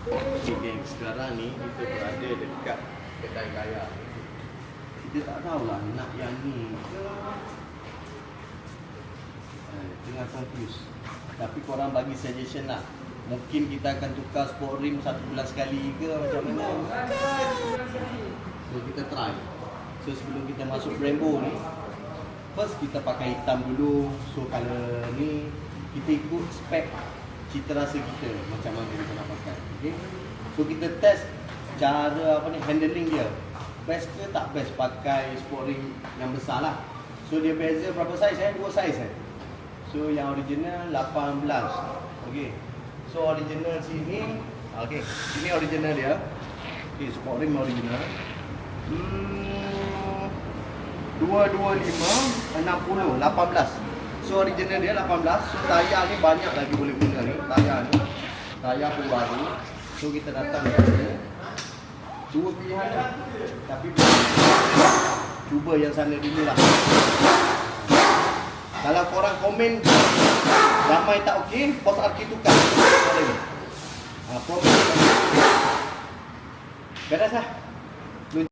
Okay, geng, sekarang ni kita berada dekat kedai kaya. Kita tak tahulah nak yang ni ke, tengah confuse. Tapi korang bagi suggestion lah. Mungkin kita akan tukar sport rim 1 bulan sekali ke macam mana. So kita try. So sebelum kita masuk Brembo ni, first kita pakai hitam dulu. So kalau ni kita ikut spek cita rasa kita macam mana kita nak pakai. Okay? So kita test cara handling dia. Best ke tak best pakai sport rim yang besar lah. So dia beza berapa saiz 2 saiz So yang original 18. Okay. So original sini, okay, ini original dia. Okay, sport rim original. 225 60 18. So original dia 18. So tayar ni banyak lagi boleh guna ni. Tayar pun baru. So kita datang kat sini. Dua pilihan lah. Tapi cuba yang sana dulu lah. Kalau korang komen ramai tak okey, bos Arki tukar. Boleh. Beres lah.